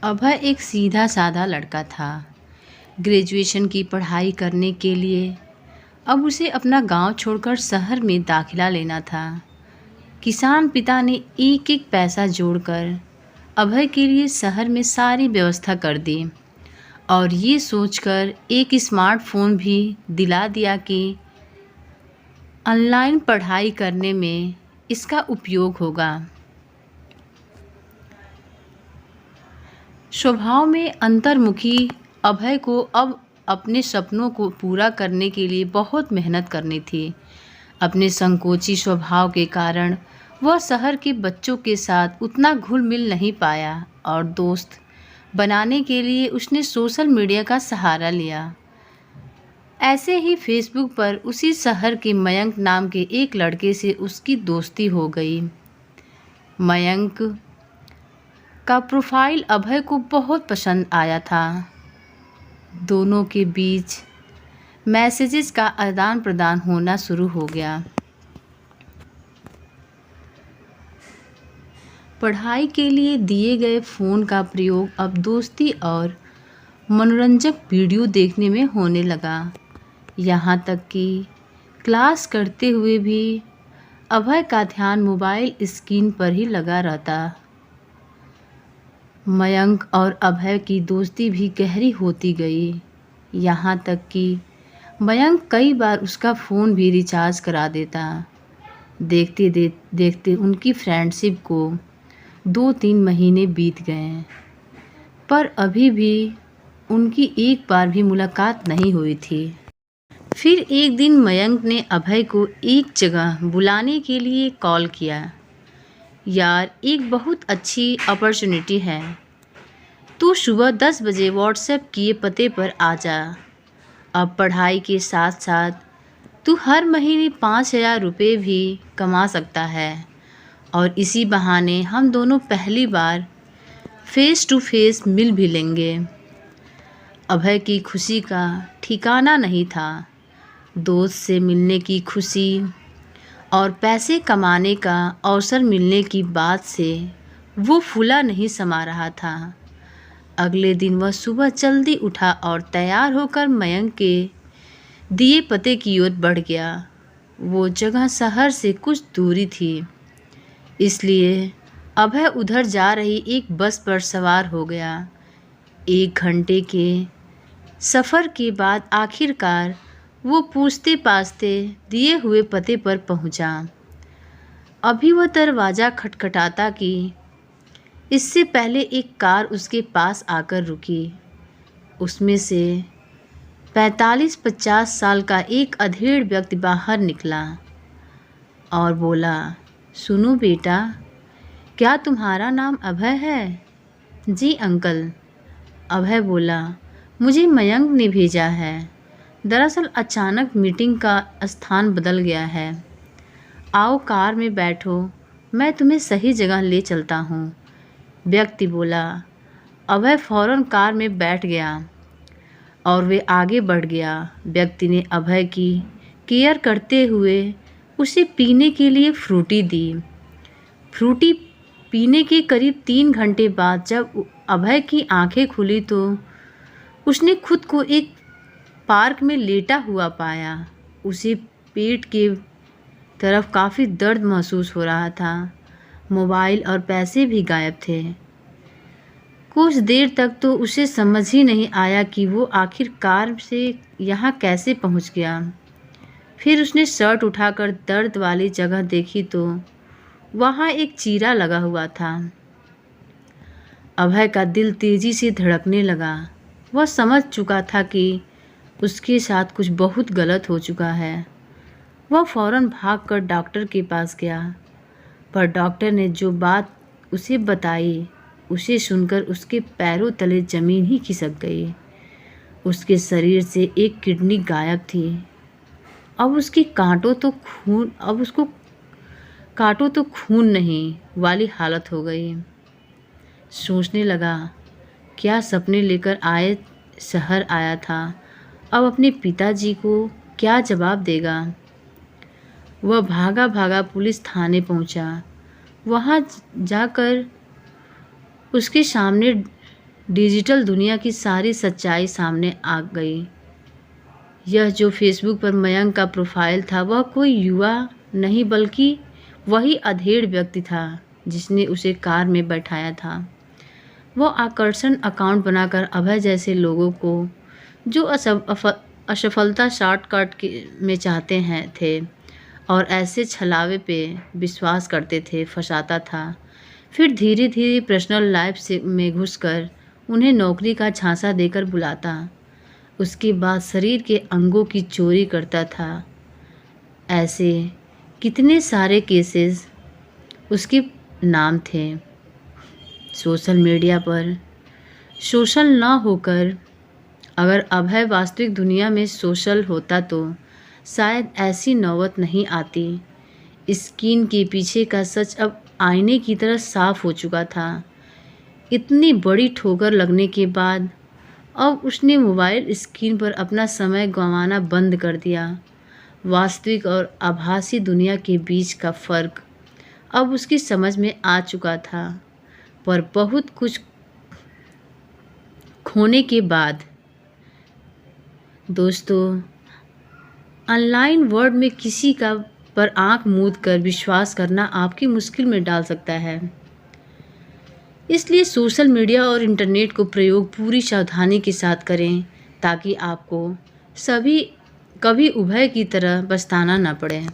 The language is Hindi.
अभय एक सीधा साधा लड़का था। ग्रेजुएशन की पढ़ाई करने के लिए अब उसे अपना गांव छोड़कर शहर में दाखिला लेना था। किसान पिता ने एक एक पैसा जोड़कर अभय के लिए शहर में सारी व्यवस्था कर दी और ये सोचकर एक स्मार्टफोन भी दिला दिया कि ऑनलाइन पढ़ाई करने में इसका उपयोग होगा। स्वभाव में अंतर्मुखी अभय को अब अपने सपनों को पूरा करने के लिए बहुत मेहनत करनी थी। अपने संकोची स्वभाव के कारण वह शहर के बच्चों के साथ उतना घुल मिल नहीं पाया और दोस्त बनाने के लिए उसने सोशल मीडिया का सहारा लिया। ऐसे ही फेसबुक पर उसी शहर के मयंक नाम के एक लड़के से उसकी दोस्ती हो गई। मयंक का प्रोफाइल अभय को बहुत पसंद आया था। दोनों के बीच मैसेजेस का आदान प्रदान होना शुरू हो गया। पढ़ाई के लिए दिए गए फ़ोन का प्रयोग अब दोस्ती और मनोरंजक वीडियो देखने में होने लगा। यहाँ तक कि क्लास करते हुए भी अभय का ध्यान मोबाइल स्क्रीन पर ही लगा रहता। मयंक और अभय की दोस्ती भी गहरी होती गई। यहाँ तक कि मयंक कई बार उसका फ़ोन भी रिचार्ज करा देता। देखते देखते उनकी फ्रेंडशिप को 2-3 महीने बीत गए, पर अभी भी उनकी एक बार भी मुलाकात नहीं हुई थी। फिर एक दिन मयंक ने अभय को एक जगह बुलाने के लिए कॉल किया। यार, एक बहुत अच्छी अपॉर्चुनिटी है। तू सुबह 10 बजे व्हाट्सएप किए पते पर आ जा। अब पढ़ाई के साथ साथ तू हर महीने 5,000 रुपये भी कमा सकता है और इसी बहाने हम दोनों पहली बार फेस टू फेस मिल भी लेंगे। अभय की खुशी का ठिकाना नहीं था। दोस्त से मिलने की खुशी और पैसे कमाने का अवसर मिलने की बात से वो फूला नहीं समा रहा था। अगले दिन वह सुबह जल्दी उठा और तैयार होकर मयंक के दिए पते की ओर बढ़ गया। वो जगह शहर से कुछ दूरी थी, इसलिए अभय उधर जा रही एक बस पर सवार हो गया। 1 घंटे के सफ़र के बाद आखिरकार वो पूछते पाछते दिए हुए पते पर पहुंचा। अभी वह दरवाज़ा खटखटाता कि इससे पहले एक कार उसके पास आकर रुकी। उसमें से 45-50 साल का एक अधेड़ व्यक्ति बाहर निकला और बोला, सुनो बेटा, क्या तुम्हारा नाम अभय है? जी अंकल, अभय बोला, मुझे मयंक ने भेजा है। दरअसल अचानक मीटिंग का स्थान बदल गया है। आओ कार में बैठो, मैं तुम्हें सही जगह ले चलता हूँ, व्यक्ति बोला। अभय फौरन कार में बैठ गया और वे आगे बढ़ गया। व्यक्ति ने अभय की केयर करते हुए उसे पीने के लिए फ्रूटी दी। फ्रूटी पीने के करीब 3 घंटे बाद जब अभय की आंखें खुली तो उसने खुद को एक पार्क में लेटा हुआ पाया। उसे पेट के तरफ काफ़ी दर्द महसूस हो रहा था। मोबाइल और पैसे भी गायब थे। कुछ देर तक तो उसे समझ ही नहीं आया कि वो आखिर कार से यहाँ कैसे पहुँच गया। फिर उसने शर्ट उठाकर दर्द वाली जगह देखी तो वहाँ एक चीरा लगा हुआ था। अभय का दिल तेज़ी से धड़कने लगा। वह समझ चुका था कि उसके साथ कुछ बहुत गलत हो चुका है। वह फौरन भागकर डॉक्टर के पास गया, पर डॉक्टर ने जो बात उसे बताई उसे सुनकर उसके पैरों तले ज़मीन ही खिसक गई। उसके शरीर से एक किडनी गायब थी। अब उसको काटो तो खून नहीं वाली हालत हो गई। सोचने लगा, क्या सपने लेकर शहर आया था, अब अपने पिताजी को क्या जवाब देगा। वह भागा भागा पुलिस थाने पहुंचा। वहां जाकर उसके सामने डिजिटल दुनिया की सारी सच्चाई सामने आ गई। यह जो फेसबुक पर मयंक का प्रोफाइल था वह कोई युवा नहीं बल्कि वही अधेड़ व्यक्ति था जिसने उसे कार में बैठाया था। वो आकर्षण अकाउंट बनाकर अभय जैसे लोगों को जो असफलता शॉर्टकट में चाहते हैं थे और ऐसे छलावे पे विश्वास करते थे फंसाता था। फिर धीरे धीरे पर्सनल लाइफ से में घुसकर उन्हें नौकरी का झांसा देकर बुलाता। उसके बाद शरीर के अंगों की चोरी करता था। ऐसे कितने सारे केसेस उसके नाम थे। सोशल मीडिया पर सोशल ना होकर अगर अभय वास्तविक दुनिया में सोशल होता तो शायद ऐसी नौबत नहीं आती। स्क्रीन के पीछे का सच अब आईने की तरह साफ हो चुका था। इतनी बड़ी ठोकर लगने के बाद अब उसने मोबाइल स्क्रीन पर अपना समय गंवाना बंद कर दिया। वास्तविक और आभासी दुनिया के बीच का फ़र्क अब उसकी समझ में आ चुका था। पर बहुत कुछ खोने के बाद दोस्तों ऑनलाइन वर्ल्ड में किसी का पर आंख मूंद कर विश्वास करना आपकी मुश्किल में डाल सकता है। इसलिए सोशल मीडिया और इंटरनेट को प्रयोग पूरी सावधानी के साथ करें ताकि आपको कभी अभय की तरह पछताना न पड़े।